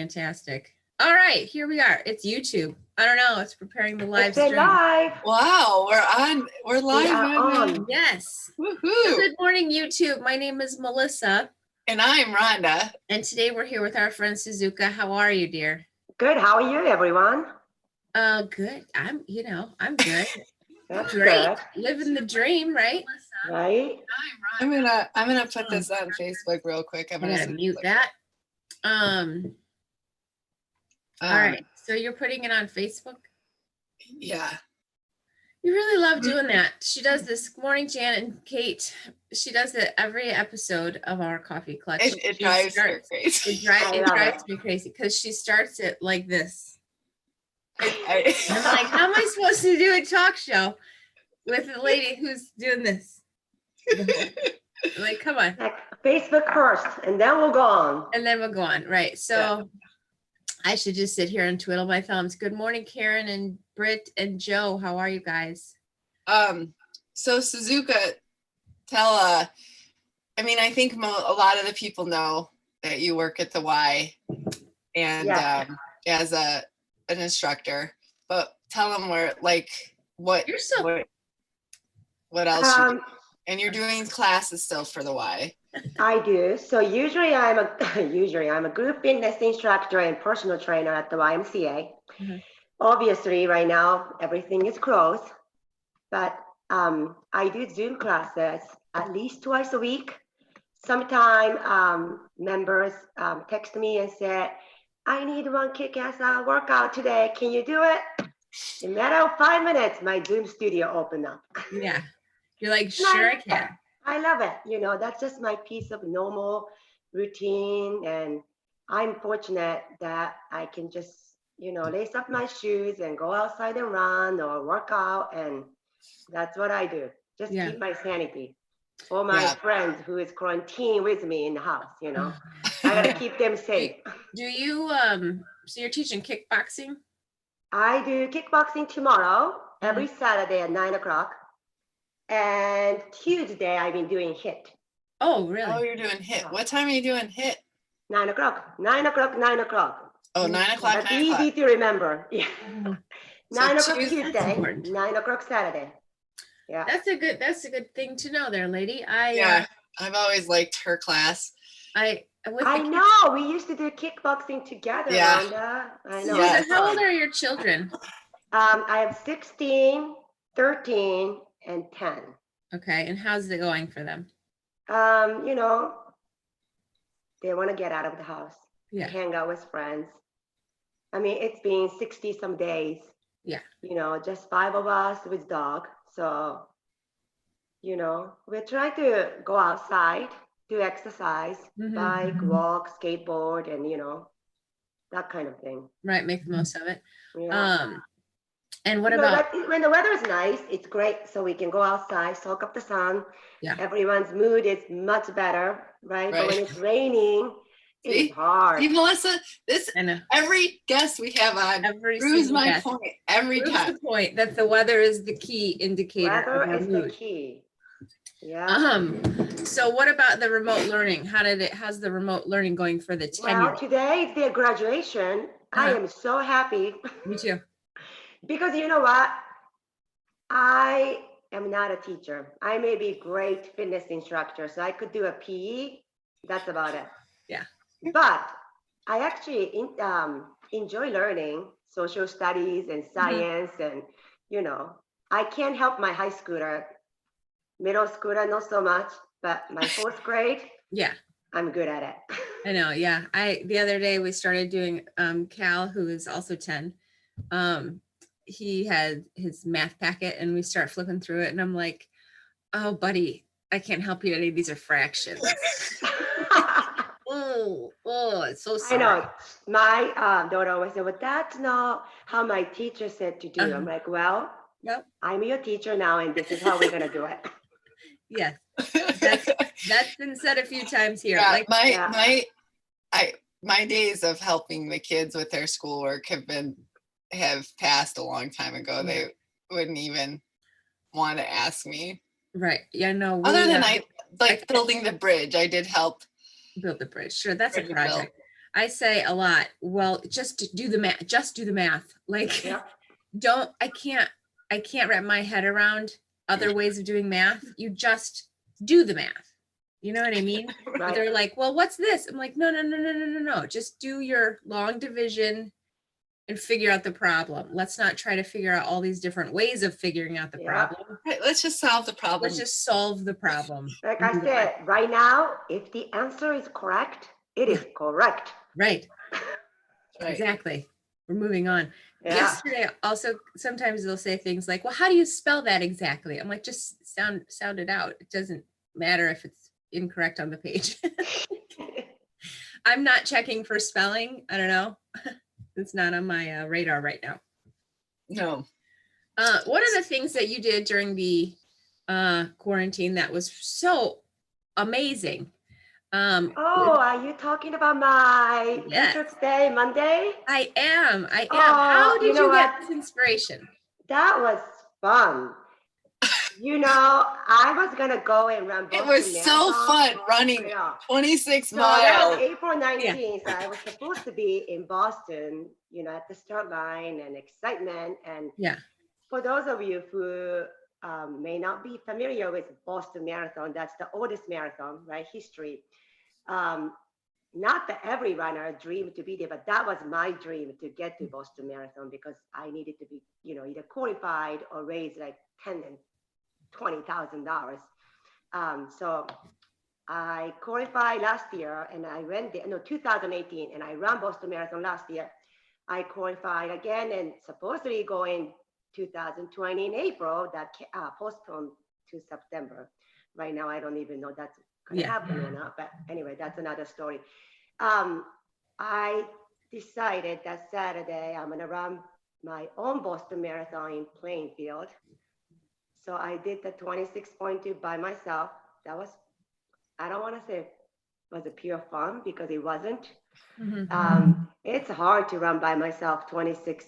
Fantastic. All right, here we are. It's YouTube. I don't know. It's preparing the live It's stream. live. Wow, we're live. We are on. Yes. Woohoo. Good morning, YouTube. My name is Melissa. And I'm Rhonda. And today we're here with our friend Suzuka. How are you, dear? Good. How are you, everyone? Good. I'm good. That's Great. good. Living the dream, right? Right? I'm gonna put this on Facebook real quick. I'm I'm gonna gonna mute that. All right. So you're putting it on Facebook? Yeah. You really love doing that. She does this. Good morning, Janet and Kate. She does it every episode of our coffee clutch. It drives her crazy. It drives me crazy because she starts it like this. I'm like, how am I supposed to do a talk show with a lady who's doing this? Like, come on. Like Facebook first, and then we'll go on. And then we'll go on. Right. So I should just sit here and twiddle my thumbs. Good morning, Karen and Britt and Joe. How are you guys? So Suzuka, I think a lot of the people know that you work at the Y and as an instructor, but tell them what else you do. And you're doing classes still for the Y. I do. So usually I'm a group fitness instructor and personal trainer at the YMCA. Mm-hmm. Obviously, right now everything is closed, but I do Zoom classes at least twice a week. Sometimes members text me and say, "I need one kick-ass workout today. Can you do it?" In a matter of 5 minutes, my Zoom studio opened up. Yeah, you're like, sure I can. I love it. That's just my piece of normal routine. And I'm fortunate that I can just, lace up my shoes and go outside and run or work out. And that's what I do. Just keep my sanity. For my friends who is quarantined with me in the house, I gotta keep them safe. Do you, so you're teaching kickboxing? I do kickboxing tomorrow, every Saturday at 9:00. And Tuesday, I've been doing HIIT. Oh, really? Oh, you're doing HIIT. What time are you doing HIIT? 9:00. 9:00. Oh, 9:00. That's easy to remember. Yeah. 9:00 Tuesday, 9:00 Saturday. Yeah. That's a good thing to know there, lady. I've always liked her class. I know. We used to do kickboxing together, Rhonda. I know. Yeah. How old are your children? I have 16, 13, and 10. Okay. And how's it going for them? They want to get out of the house, hang out with friends. I mean, it's been 60 some days. Yeah. Just 5 of us with dog. So, we're trying to go outside, do exercise, bike, walk, skateboard, and, that kind of thing. Right. Make the most of it. Yeah. And what about when the weather is nice, it's great. So we can go outside, soak up the sun. Yeah. Everyone's mood is much better, right? But when it's raining, it's hard. See, Melissa, every guest we have on proves my point every time. The point that the weather is the key indicator. Weather is the key. Yeah. So what about the remote learning? How's the remote learning going for the 10-year? Well, today is their graduation. I am so happy. Me too. Because you know what? I am not a teacher. I may be a great fitness instructor, so I could do a PE. That's about it. Yeah. But I actually enjoy learning social studies and science, and I can't help my high schooler, middle schooler, not so much, but my 4th grade, I'm good at it. I know. Yeah. The other day we started doing Cal, who is also 10. He had his math packet and we start flipping through it and I'm like, oh buddy, I can't help you. Any of these are fractions. It's so sad. I know. My daughter always said, well, that's not how my teacher said to do. I'm like, well, I'm your teacher now and this is how we're going to do it. Yes. That's been said a few times here. Yeah, my days of helping the kids with their schoolwork have passed a long time ago. They wouldn't even want to ask me. Right. Yeah, no. Other than building the bridge, I did help build the bridge. Sure, that's a project. I say a lot, well, just do the math, just do the math. Like, Yeah. I can't wrap my head around other ways of doing math. You just do the math. You know what I mean? But Right. they're like, well, what's this? I'm like, no. Just do your long division and figure out the problem. Let's not try to figure out all these different ways of figuring out the Yeah. problem. Right, let's just solve the problem. Let's just solve the problem. Like and I move on. said, right now, if the answer is correct, it is correct. Right. Right. Exactly. We're moving on. Yeah. Yesterday, also, sometimes they'll say things like, well, how do you spell that exactly? I'm like, just sound it out. It doesn't matter if it's incorrect on the page. I'm not checking for spelling. I don't know. It's not on my radar right now. No. One of the things that you did during the quarantine that was so amazing. Oh, are you talking about my Yes. Patrick's Day Monday? I am. Oh, How did you know you get what? this inspiration? That was fun. You know, I was gonna go and run It Boston was so Marathon. fun running Yeah. 26 So that miles. was April 19th. I was supposed to be in Boston, you know, at the start line and excitement. And Yeah. for those of you who may not be familiar with Boston Marathon, that's the oldest marathon, right? History. Not that every runner dreamed to be there, but that was my dream to get to Boston Marathon because I needed to be, you know, either qualified or raise like $10,000 and $20,000. So I qualified last year and I went there, no, 2018, and I ran Boston Marathon last year. I qualified again and supposedly going 2020 in April, that postponed to September. Right now, I don't even know that's going to happen or not. But anyway, that's another story. I decided that Saturday I'm going to run my own Boston Marathon in Plainfield. So I did the 26.2 by myself. That was, I don't want to say it was a pure fun because it wasn't. It's hard to run by myself 26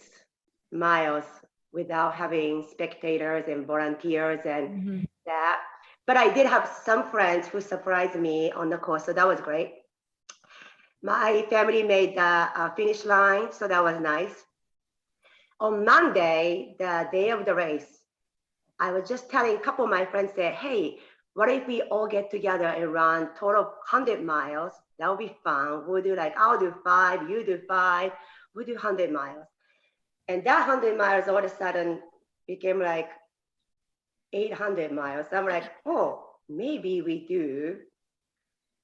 miles without having spectators and volunteers and that. But I did have some friends who surprised me on the course, so that was great. My family made the finish line, so that was nice. On Monday, the day of the race, I was just telling a couple of my friends that, hey, what if we all get together and run total 100 miles? That would be fun. We'll do like, I'll do 5, you do 5, we'll do 100 miles. And that 100 miles all of a sudden became like 800 miles. I'm like, oh, maybe we do,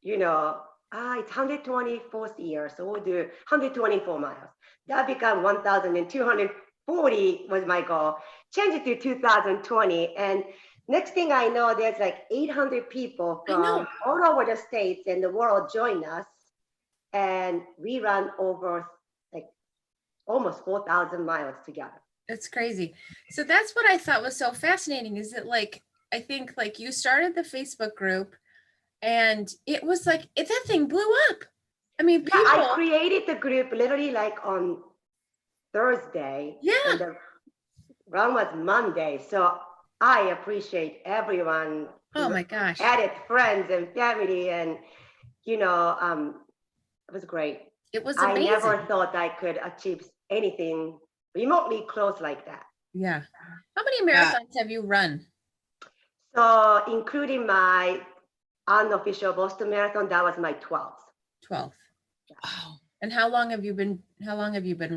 you know, it's 124th year, so we'll do 124 miles. That became 1,240 was my goal. Change it to 2020. And next thing I know, there's like 800 people from all over the states and the world join us. And we ran over like almost 4,000 miles together. That's crazy. So that's what I thought was so fascinating is that like, I think like you started the Facebook group and it was like, that thing blew up. I mean, people. Yeah, I created the group literally like on Thursday. Yeah. And the run was Monday. So I appreciate everyone. Oh my gosh. Added friends and family and, you know, it was great. It was amazing. I never thought I could achieve anything remotely close like that. Yeah. How many marathons have you run? So including my unofficial Boston Marathon, that was my 12th. 12th. Wow. And how long have you been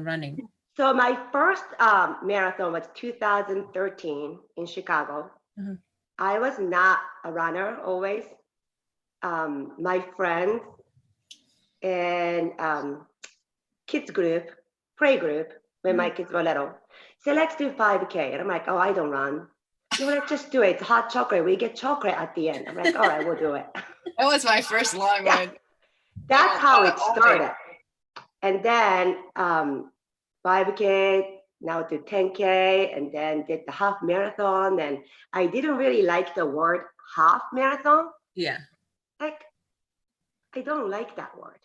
running? So my first marathon was 2013 in Chicago. I was not a runner always. My friends and kids group, play group, when my kids were little, said, let's do 5K. And I'm like, oh, I don't run. No, let's just do it. It's hot chocolate. We get chocolate at the end. I'm like, all right, we'll do it. That was my first long one. That's how it started. And then 5K, now to 10K, and then did the half marathon. And I didn't really like the word half marathon. Yeah. Like, I don't like that word.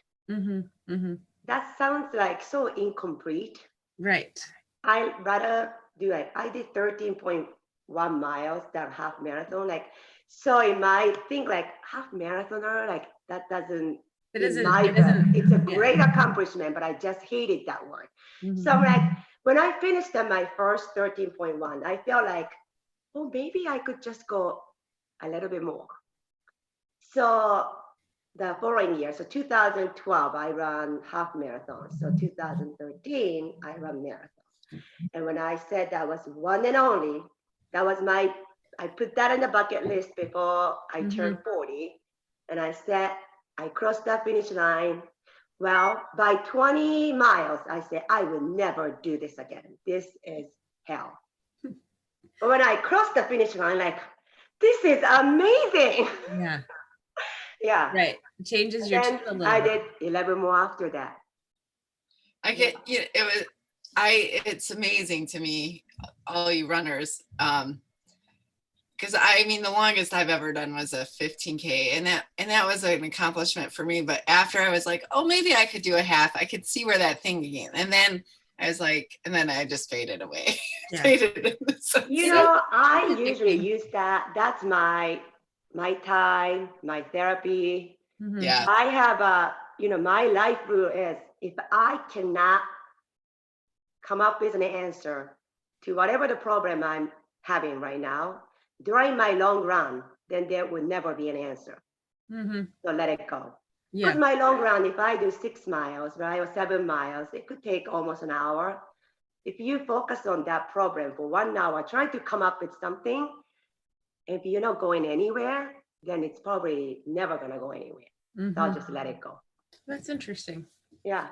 That sounds like so incomplete. Right. I rather do it. I did 13.1 miles that half marathon. Like, so it might think like half marathoner, like that doesn't It in isn't, my it book. isn't, It's a yeah. great accomplishment, but I just hated that word. Mhm. So I'm like, when I finished my first 13.1, I felt like, oh, maybe I could just go a little bit more. So the following year, so 2012, I ran half marathon. So 2013, I ran marathon. And when I said that was one and only, that was I put that in the bucket list before I turned 40. And I said, I crossed that finish line. Well, by 20 miles, I said, I will never do this again. This is hell. But when I crossed the finish line, like, this is amazing. Yeah, Yeah. right. It changes And your then tune a little I bit. did 11 more after that. I get, you know, it's amazing to me, all you runners. Because I mean, the longest I've ever done was a 15K, and that was an accomplishment for me. But after I was like, oh, maybe I could do a half. I could see where that thing began. And then I was like, and then I just faded away. Yeah. Faded in the sunset. You know, I It's usually addicting. use that. That's my time, my therapy. Mhm. Yeah. I have my life rule is if I cannot come up with an answer to whatever the problem I'm having right now during my long run, then there would never be an answer. Mhm. So let it go. Yeah. Because my long run, if I do 6 miles, right, or 7 miles, it could take almost an hour. If you focus on that problem for 1 hour, trying to come up with something, if you're not going anywhere, then it's probably never going to go anywhere. So I'll Mhm. just let it go. That's interesting. Yeah.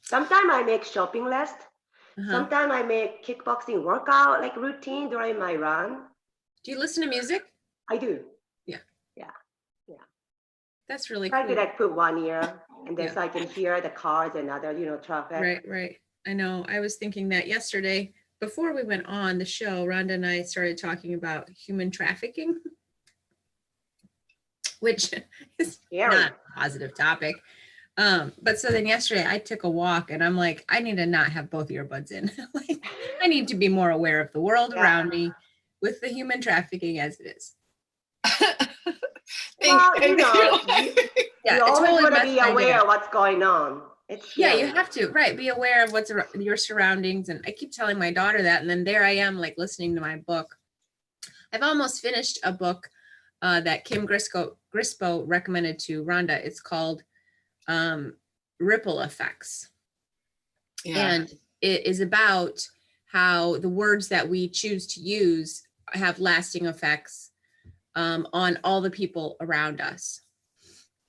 Sometimes I make shopping list. Uh-huh. Sometimes I make kickboxing workout like routine during my run. Do you listen to music? I do. Yeah. Yeah. Yeah. That's really Try to cool. like put 1 ear and then Yeah. so I can hear the cars and other, traffic. Right, right. I know. I was thinking that yesterday before we went on the show, Rhonda and I started talking about human trafficking, which is Scary. not a positive topic. But so then yesterday I took a walk and I'm like, I need to not have both earbuds in. Like, I need to be more aware of the world Yeah. around me with the human trafficking as it is. Well, you Yeah, it always totally want to messed be my day aware up. of what's going on. It's Yeah, scary. you have to, right, be aware of what's your surroundings. And I keep telling my daughter that, and then there I am, like, listening to my book. I've almost finished a book that Kim Grispo recommended to Rhonda. It's called Ripple Effects. Yeah. And it is about how the words that we choose to use have lasting effects on all the people around us.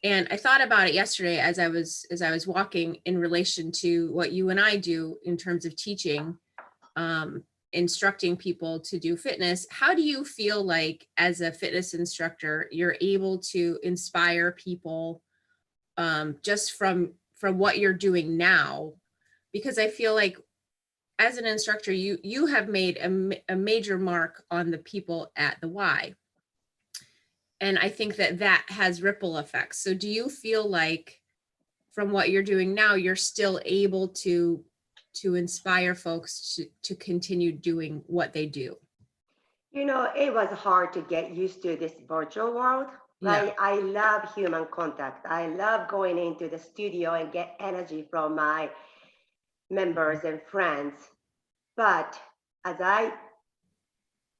And I thought about it yesterday as I was walking in relation to what you and I do in terms of teaching, instructing people to do fitness. How do you feel like as a fitness instructor, you're able to inspire people just from what you're doing now? Because I feel like as an instructor, you have made a major mark on the people at the Y. And I think that has ripple effects. So do you feel like from what you're doing now, you're still able to inspire folks to continue doing what they do? It was hard to get used to this virtual world. Yeah. Right? I love human contact. I love going into the studio and get energy from my members and friends. But as I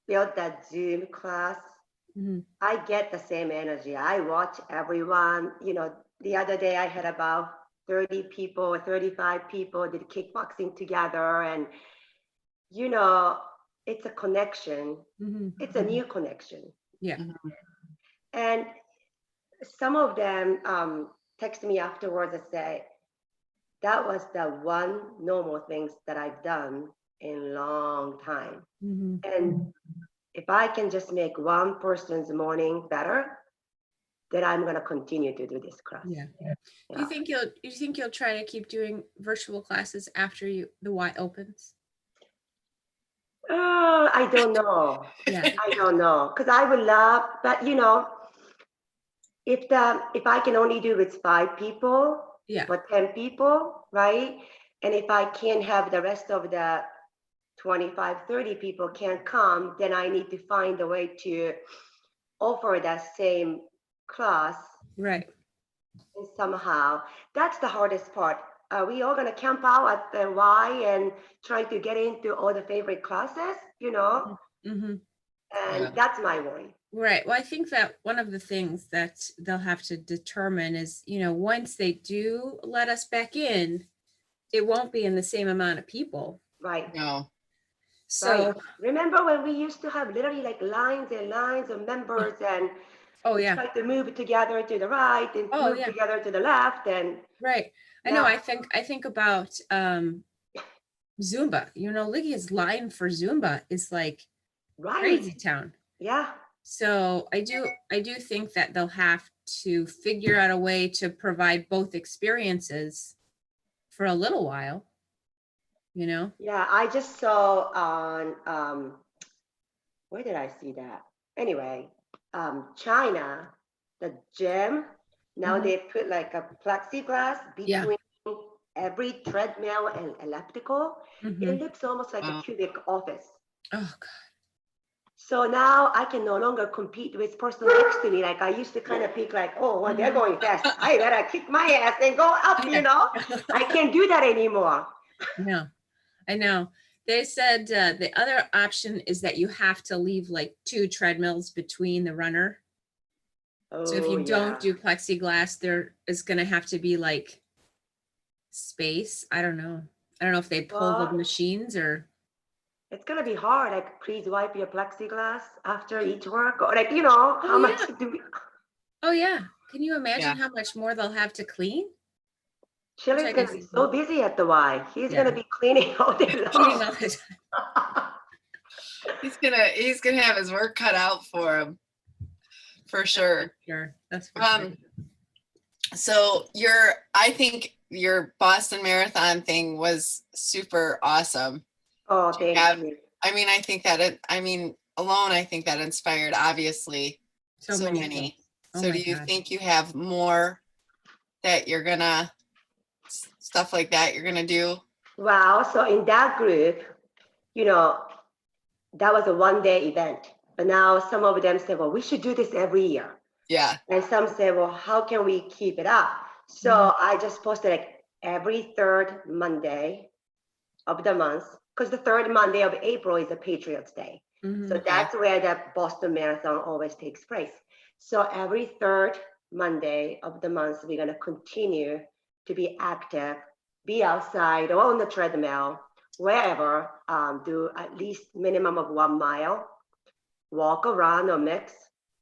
built that Zoom class, Mhm. I get the same energy. I watch everyone. The other day I had about 30 people or 35 people did kickboxing together. And, it's a connection. Mhm. It's a new connection. Yeah. And some of them text me afterwards and say, that was the one normal things that I've done in a long time. Mhm. And if I can just make one person's morning better, then I'm going to continue to do this class. Yeah. Yeah. Do you think you'll try to keep doing virtual classes after the Y opens? I don't know. Yeah. I don't know. Because I would love, but if I can only do with 5 people Yeah. or 10 people, right? And if I can't have the rest of the 25, 30 people can't come, then I need to find a way to offer that same class Right. And somehow, that's the hardest part. We all gonna camp out at the Y and try to get into all the favorite classes, Mm-hmm. and Yeah. that's my worry. Right. Well, I think that one of the things that they'll have to determine is, once they do let us back in, it won't be in the same amount of people. Right. No. Right. So, Remember when we used to have literally like lines and lines of members, and oh we yeah. tried to move together to the right and Oh move yeah. together to the left, and Right. I know. now, I think about Zumba. Lydia's line for Zumba is like right. crazy town. Yeah. So I do think that they'll have to figure out a way to provide both experiences for a little while, Yeah. I just saw on where did I see that? Anyway, China, the gym, now Mhm. they put like a plexiglass Yeah. between every treadmill and elliptical. It Hmm. looks almost like a Wow. cubic office. Oh God. So now I can no longer compete with person next to me. Like I used to kind of pick like, oh, well, they're going fast. I better kick my ass and go up, Yeah. I can't do that anymore. No, I know. They said the other option is that you have to leave like 2 treadmills between the runner. So if Oh, you don't yeah. do plexiglass, there is going to have to be like space. I don't know. I don't know if they pull the Well, machines or. it's gonna be hard. Like, please wipe your plexiglass after each work, or like, Oh how much yeah. do we? Oh yeah. Can you imagine Yeah. how much more they'll have to clean? Which Chili's I gonna guess be is so busy at the Y. He's yeah. gonna be cleaning all day Cleaning long. all the time. He's gonna have his work cut out for him, for sure. Sure. That's for sure. So I think your Boston Marathon thing was super awesome. Oh, thank you. I think that alone, I think that inspired obviously So many. Oh So my do you God. think you have more that you're gonna stuff like that you're gonna do? Wow. So in that group, you know, that was a 1 day event. But now some of them say, well, we should do this every year. Yeah. And some say, well, how can we keep it up? So I just posted like every third Monday of the month, because the third Monday of April is a Patriots Day. So Okay. that's where the Boston Marathon always takes place. So every third Monday of the month, we're going to continue to be active, be outside or on the treadmill, wherever, do at least minimum of 1 mile, walk around or mix,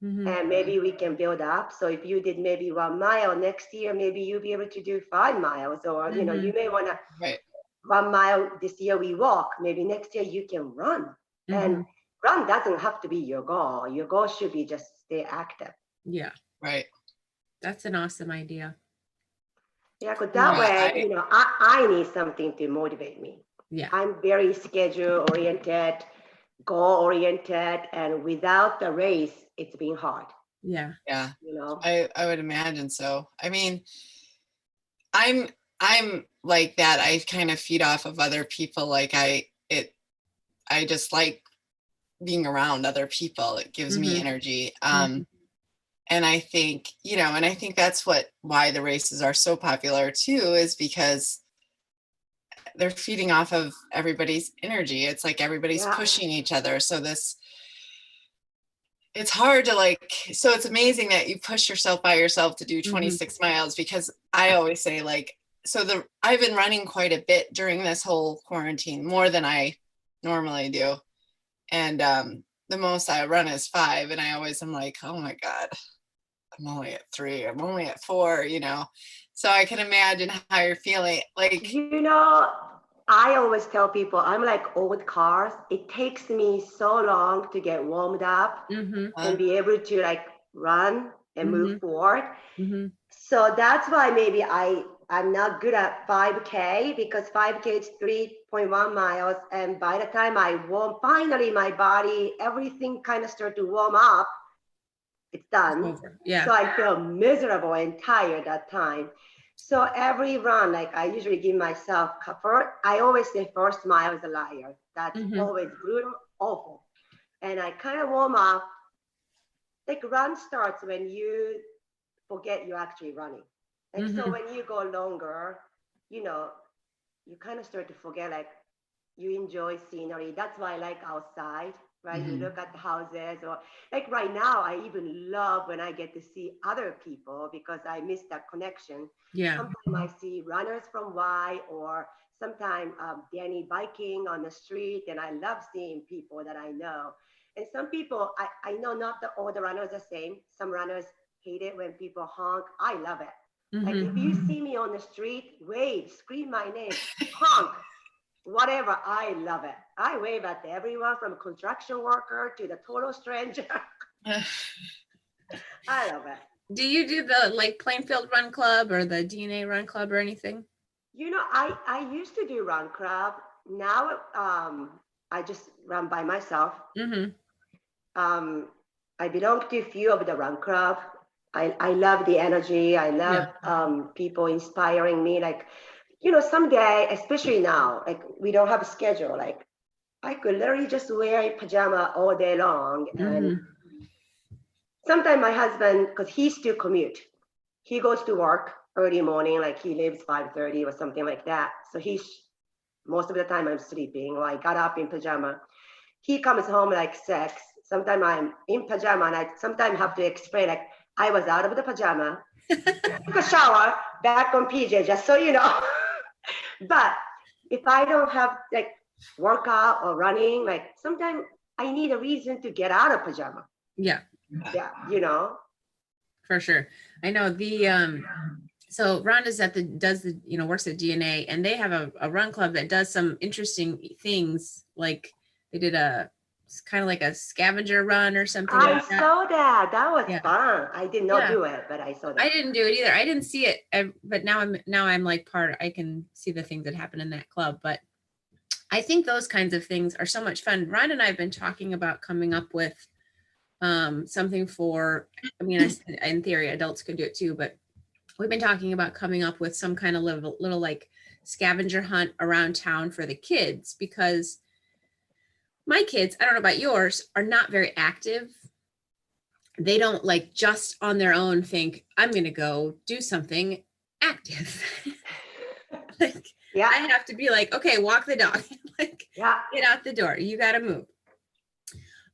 and maybe we can build up. So if you did maybe 1 mile next year, maybe you'll be able to do 5 miles, or you may want to Right. 1 mile this year we walk, maybe next year you can run. And run doesn't have to be your goal. Your goal should be just stay active. Yeah. Right. That's an awesome idea. Yeah, because that way, I need something to motivate me. Yeah. I'm very schedule oriented, goal oriented, and without the race, it's been hard. Yeah. Yeah. I would imagine so. I mean, I'm like that. I kind of feed off of other people. Like I just like being around other people. It gives me energy. And I think, that's why the races are so popular too, is because they're feeding off of everybody's energy. It's like everybody's pushing each other. So it's hard to so it's amazing that you push yourself by yourself to do 26 miles, because I always say I've been running quite a bit during this whole quarantine, more than I normally do. And the most I run is 5. And I always am like, oh my God, I'm only at 3. I'm only at 4, So I can imagine how you're feeling. I always tell people I'm like old cars. It takes me so long to get warmed up and be able to run and move forward. So that's why maybe I'm not good at 5K, because 5K is 3.1 miles. And by the time finally my body, everything kind of start to warm up, it's done. Yeah. So I feel miserable and tired that time. So every run, I usually give myself comfort. I always say first mile is a liar. That's always brutal, awful. And I kind of warm up. Run starts when you forget you're actually running. Like, so Mhm. when you go longer, you know, you kind of start to forget, like, you enjoy scenery. That's why I like outside, right? You Mhm. look at the houses, or like right now, I even love when I get to see other people because I miss that connection. Yeah. Sometimes I see runners from Y, or sometimes Danny biking on the street, and I love seeing people that I know. And some people, I know not that all the runners are the same. Some runners hate it when people honk. I love it. Like if you Mhm. see me on the street, wave, scream my name, honk, whatever. I love it. I wave at everyone from construction worker to the total stranger. I love it. Do you do the like Plainfield Run Club or the DNA Run Club or anything? You know, I used to do run club. Now I just run by myself. Mm-hmm. Um, I belong to a few of the run club. I love the energy. I love Yeah. people inspiring me. Like, you know, someday, especially now, like we don't have a schedule. Like I could literally just wear a pajama all day long. And Mm-hmm. sometimes my husband, because he still commute, he goes to work early morning, like he leaves 5:30 or something like that. So he's most of the time I'm sleeping, or I got up in pajama. He comes home like 6. Sometimes I'm in pajama, and I sometimes have to explain, like, I was out of the pajama, took a shower, back on PJ, just so you know. But if I don't have like workout or running, like sometimes I need a reason to get out of pajama. Yeah, Yeah, you know. for sure. I know the so Rhonda's at the does the works at DNA, and they have a run club that does some interesting things. Like they did it's kind of like a scavenger run or something I like that. saw that. That was Yeah. fun. I did not Yeah. do it, but I saw that. I didn't do it either. I didn't see it, but now I'm like I can see the things that happen in that club. But I think those kinds of things are so much fun. Ron and I have been talking about coming up with something for, I mean, in theory, adults could do it too, but we've been talking about coming up with some kind of little like scavenger hunt around town for the kids, because my kids, I don't know about yours, are not very active. They don't like just on their own think, I'm going to go do something active. Like, Yeah. I have to be like, okay, walk the dog. Like, Yeah. get out the door. You got to move.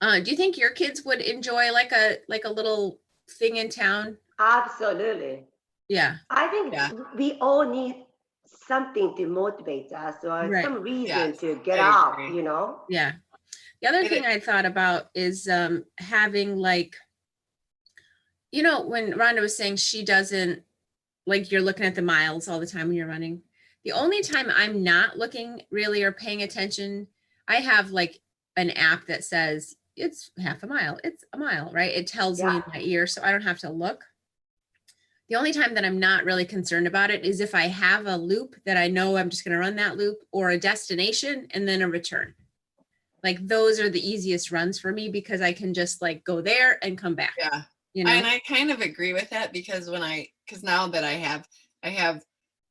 Do you think your kids would enjoy like a little thing in town? Absolutely. Yeah. I think Yeah. we all need something to motivate us, or Right. some reason Yes, to get I out, agree. you know? Yeah. The other It- thing I thought about is having like, when Rhonda was saying she doesn't, like, you're looking at the miles all the time when you're running. The only time I'm not looking really or paying attention, I have like an app that says it's half a mile, it's a mile, right? It tells me in my ear, so I don't have to look. The only time that I'm not really concerned about it is if I have a loop that I know I'm just going to run that loop, or a destination and then a return. Like those are the easiest runs for me, because I can just like go there and come back. Yeah. You know? And I kind of agree with that, because now that I have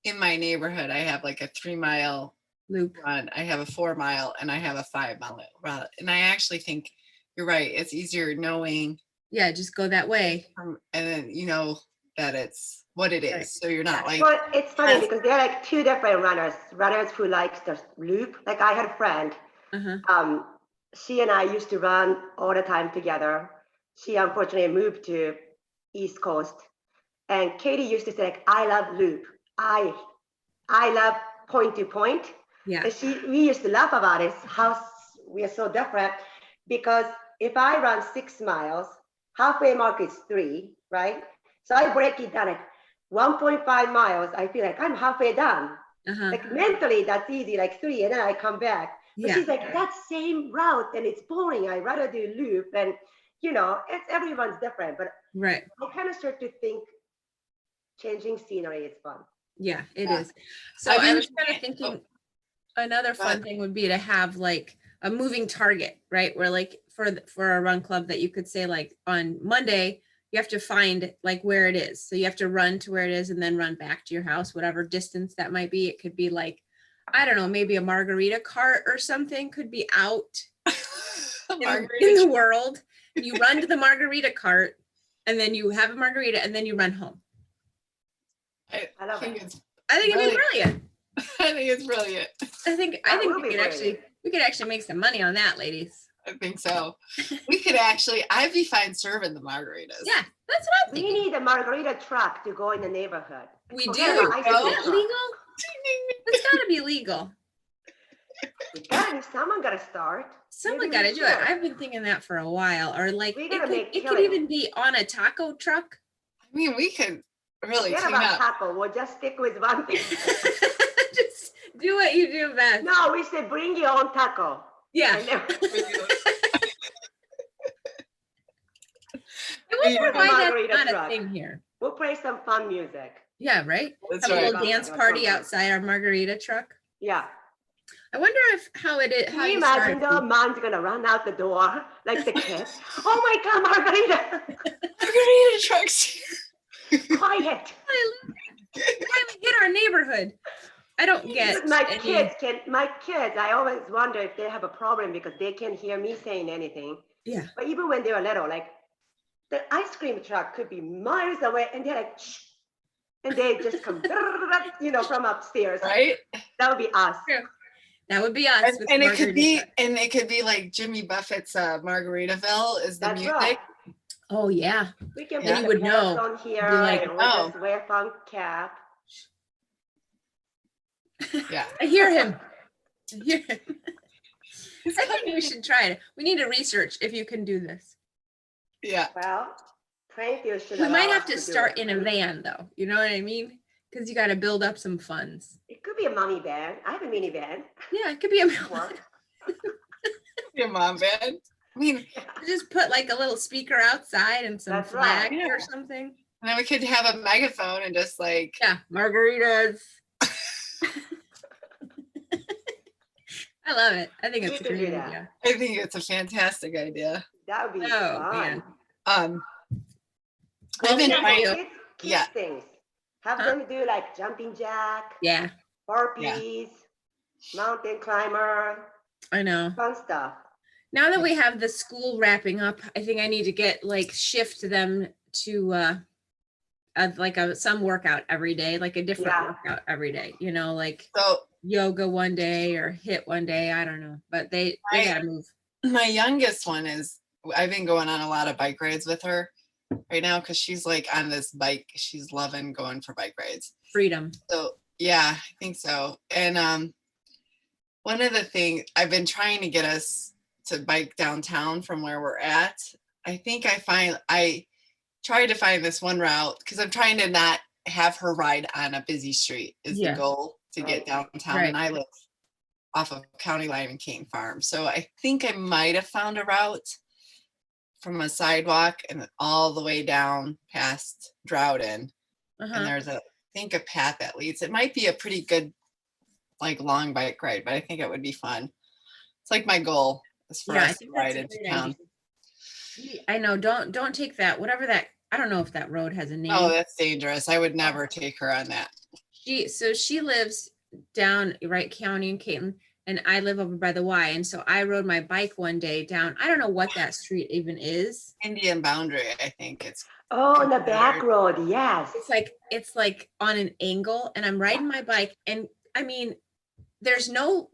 in my neighborhood, I have like a 3-mile Loop. run, I have a 4-mile, and I have a 5-mile run. And I actually think you're right. It's easier knowing, Yeah, just go that way. and then you know that it's what it is. Right. So you're not like, Well, it's funny because they're like two different runners who likes the loop. Like I had a friend, Uh-huh. she and I used to run all the time together. She unfortunately moved to East Coast, and Katie used to say, like, I love loop. I love point to point. Yeah. And we used to laugh about it, how we are so different. Because if I run 6 miles, halfway mark is 3, right? So I break it down like 1.5 miles. I feel like I'm halfway done. Uh-huh. Like mentally, that's easy, like 3, and then I come back. But Yeah. she's like, that same route, and it's boring. I rather do loop, and it's everyone's different. But Right. I kind of start to think changing scenery is fun. Yeah, it Yeah. is. So I've I been was kind trying- of thinking another fun ahead. thing would be to have like a moving target, right? Where like for a run club that you could say, like, on Monday, you have to find like where it is. So you have to run to where it is and then run back to your house, whatever distance that might be. It could be like, I don't know, maybe a margarita cart or something could be out in the world. You run to the margarita cart, and then you have a margarita, and then you run home. I love think it. it's I think it'd be brilliant. I think it's brilliant. I think will we be could actually make some money on that, ladies. I think so. We could actually, I'd be fine serving the margaritas. Yeah, that's what I'm We thinking. need a margarita truck to go in the neighborhood. We Forget do. about ice Is cream that truck. legal? It's gotta be legal. Someone gotta start. Someone Maybe we gotta do it. should. I've been thinking that for a while. Or like We it gotta could, make it could killing. even be on a taco truck. I mean, we could really Forget team about up. taco. We'll just stick with one thing. Just do what you do best. No, we said bring your own taco. Yeah. I know. I wonder With a why margarita that's not truck. a thing here. We'll play some fun music. Yeah, right? That's Have a right. little dance party outside our margarita truck. Yeah. I wonder how it is. Can How you you imagine start. the mom's gonna run out the door like the kids? Oh my God, margarita! Margarita trucks. Quiet. Finally hit our neighborhood. I don't get Because my any. kids, I always wonder if they have a problem because they can't hear me saying anything. Yeah. But even when they were little, like the ice cream truck could be miles away and they're like, shh. And they just come, from upstairs. Right? That would be us. That would be us. with And the it could margarita be, truck. and it could be like Jimmy Buffett's Margaritaville is the That's music. right. Oh yeah. We can Yeah. put You the would bells know. on here Be like, and we'll just wear fun cap. Yeah. I hear him. I hear him. I think we should try it. We need to research if you can do this. Yeah. Well, Plainfield should We might allow have us to do start it. in a van though. You know what I mean? Because you got to build up some funds. It could be a mommy van. I have a minivan. Yeah, it could be a Work. Your mom bed. I mean, just put like a little speaker outside and some That's right. flags or something. and then we could have a megaphone and just like, Yeah, margaritas. I love it. I think it's a We can do great that. idea. I think it's a fantastic idea. That would be Oh, fun. man. I've Well, been thank trying you. to, Kids Yeah. things. Have Huh? them do like jumping jack, Yeah, burpees, mountain climber, I know. fun stuff. Now that we have the school wrapping up, I think I need to get shift them to some workout every day, like a different Yeah. workout every day, like so yoga one day or hit one day. I don't know, but they Right. gotta move. my youngest one I've been going on a lot of bike rides with her right now because she's like on this bike. She's loving going for bike rides. Freedom. So yeah, I think so. And one of the things I've been trying to get us to bike downtown from where we're at. I think I tried to find this one route because I'm trying to not have her ride on a busy street is Yeah. the goal to get downtown. Right. And I live off of County Line and King Farm. So I think I might have found a route from a sidewalk and all the way down past Droughton. Uh-huh. And there's a path that leads. It might be a pretty good like long bike ride, but I think it would be fun. It's like my goal is for I us to think that's ride a into great town. idea. I know. Don't take that. Whatever that. I don't know if that road has a name. Oh, that's dangerous. I would never take her on that. She lives down Wright County in Caitlin, and I live over by the Y. And so I rode my bike one day down. I don't know what that street even is. Indian Boundary, I think it's. Oh, on the back road, yes. It's like on an angle, and I'm riding my bike, and I mean, there's nothing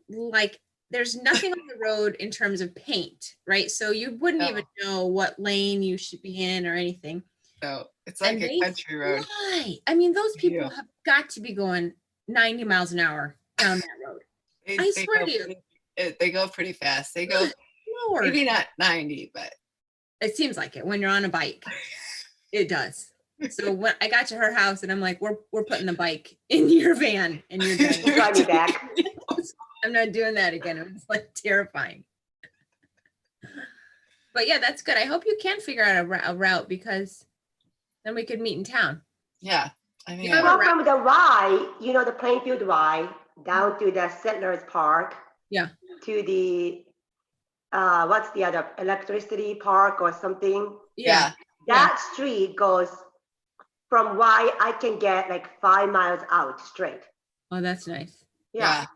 on the road in terms of paint, right? So you wouldn't even know what lane you should be in or anything. So it's like And a they country road. fly. I mean, those people Yeah. have got to be going 90 miles an hour down that road. I swear to you. They go pretty fast. They go Lord. maybe not 90, but It seems like it when you're on a bike. It does. So when I got to her house and I'm like, we're putting the bike in your van and you're done. Drive me back. I'm not doing that again. It was like terrifying. But yeah, that's good. I hope you can figure out a route because then we could meet in town. yeah, I think Yeah. I Well, would. from the Y, the Plainfield Y, down to the Settlers Park. Yeah. To the, what's the other, Electricity Park or something? Yeah. That street goes from Y, I can get like 5 miles out straight. Oh, that's nice. Yeah.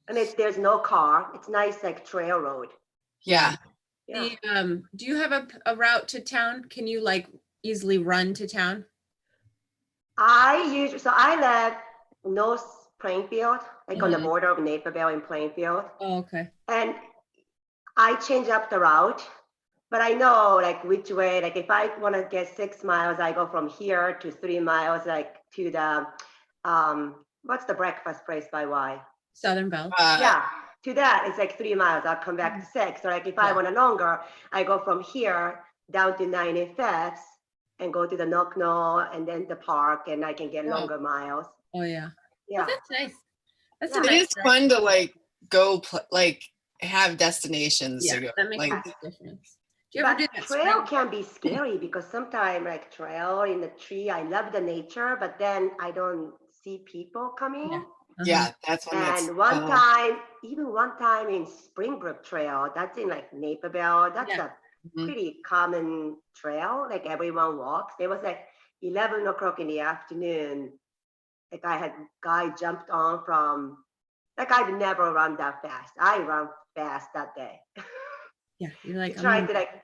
And there's no car. It's nice, like trail road. Yeah. Yeah. Do you have a route to town? Can you like easily run to town? I live North Plainfield, like on the Mhm. border of Naperville and Plainfield. Oh, okay. And I change up the route, but I know like which way, like if I want to get 6 miles, I go from here to 3 miles, like to the, what's the breakfast place by Y? Southern Belle. Yeah, to that, it's like 3 miles. I'll come back to 6. So like if I Yeah. want a longer, I go from here down to 95th and go to the Knock and then the park, and I can get Oh. longer miles. Oh yeah. Yeah. Oh, that's nice. That's Yeah. a It nice is drive. fun to like go like have destinations Yeah, to go. that makes Like, a big difference. Do you ever do But that trail spring? can be scary because sometimes like trail in the tree, I love the nature, but then I don't see people coming. Yeah. Uh-huh. yeah, that's when it's. And one time, even one time in Springbrook Trail, that's in like Naperville, that's Yeah. a Mhm. pretty common trail, like everyone walks. There was like 11 o'clock in the afternoon, like I had guy jumped on from, like I'd never run that fast. I run fast that day. Yeah. You're He like, tried to like,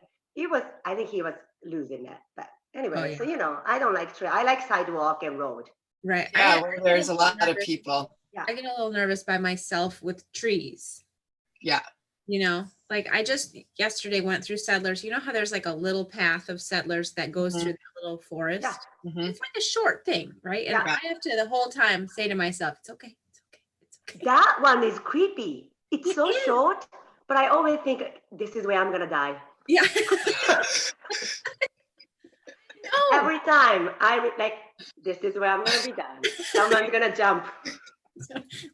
I think he was losing it. But anyway, yeah. so I don't like trail. I like sidewalk and road. Right. Yeah, I where get there's a a little lot of nervous. people. I get a little nervous by myself with trees. Yeah. Like I just yesterday went through Settlers. You know how there's like a little path of Settlers that goes Mhm. through the little forest? Yeah. Mhm. It's like a short thing, right? And Yeah. I have to the whole time say to myself, it's okay, it's okay, it's okay. That one is creepy. It's It so is. short, but I always think this is where I'm gonna die. Yeah. No. Every time like, this is where I'm gonna be done. Someone's gonna jump.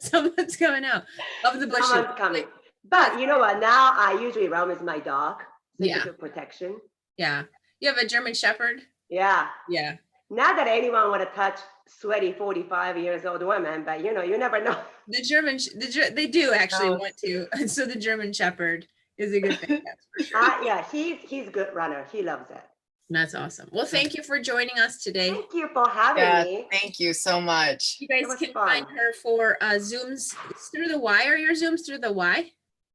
Someone's coming out of the bushes. Someone's coming. But you know what? Now I usually run with my dog. So it's a good protection. Yeah. You have a German Shepherd? Yeah. Yeah. Not that anyone want to touch sweaty 45 years old women, but you never know. The German, they do actually No. want to. So the German Shepherd is a good thing. That's for sure. Yeah, he's a good runner. He loves it. That's awesome. Well, thank you for joining us today. Thank you for having Yeah, me. thank you so much. You It guys was can fun. find her for Zooms through the Y. Are your Zooms through the Y?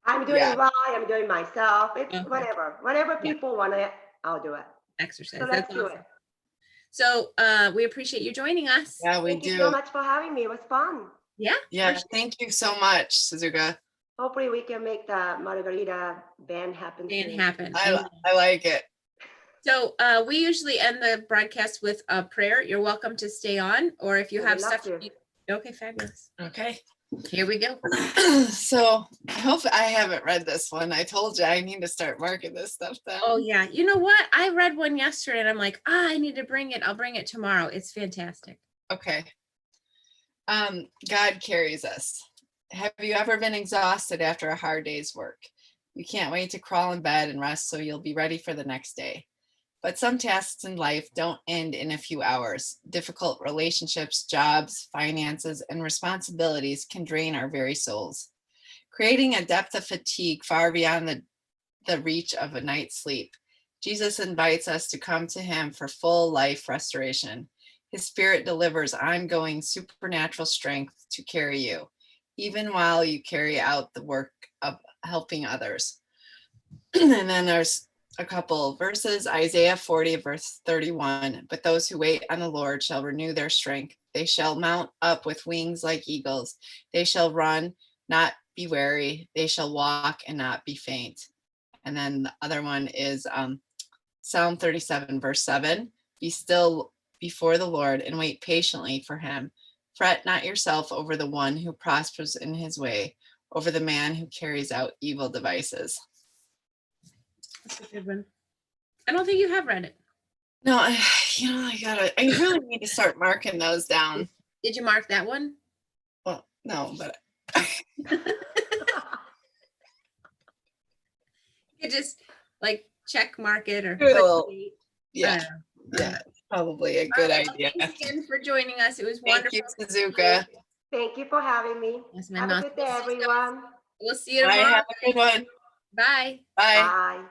I'm doing Yeah. well. I'm doing myself. It's Okay. whatever Yeah. people want it, I'll do it. Exercise. So That's let's do awesome. it. So we appreciate you joining us. Yeah, we Thank you do. so much for having me. It was fun. Yeah. Yeah, for sure. thank you so much, Suzuka. Hopefully we can make the margarita band happen Can soon. happen. I like it. So we usually end the broadcast with a prayer. You're welcome to stay on, or if you I have would love stuff. to. Okay, fabulous. Okay. Here we go. So I hope I haven't read this one. I told you I need to start marking this stuff down. Oh yeah. You know what? I read one yesterday and I'm like, I need to bring it. I'll bring it tomorrow. It's fantastic. Okay. God carries us. Have you ever been exhausted after a hard day's work? You can't wait to crawl in bed and rest so you'll be ready for the next day. But some tasks in life don't end in a few hours. Difficult relationships, jobs, finances, and responsibilities can drain our very souls, creating a depth of fatigue far beyond the reach of a night's sleep. Jesus invites us to come to him for full life restoration. His spirit delivers ongoing supernatural strength to carry you, even while you carry out the work of helping others. And then there's a couple verses, Isaiah 40, verse 31. But those who wait on the Lord shall renew their strength. They shall mount up with wings like eagles. They shall run, not be weary. They shall walk and not be faint. And then the other one is Psalm 37, verse 7. Be still before the Lord and wait patiently for him. Fret not yourself over the one who prospers in his way, over the man who carries out evil devices. That's a good one. I don't think you have read it. No, I really need to start marking those down. Did you mark that one? Well, no, but You just like check mark it or Cool. put date. yeah, probably a good All right, well, idea. thanks again for joining us. It was Thank wonderful. you, Suzuka. Thank you for having me. Yes, my Have a mouth. good day, everyone. We'll see you Bye, tomorrow. have a good one. Bye. Bye. Bye.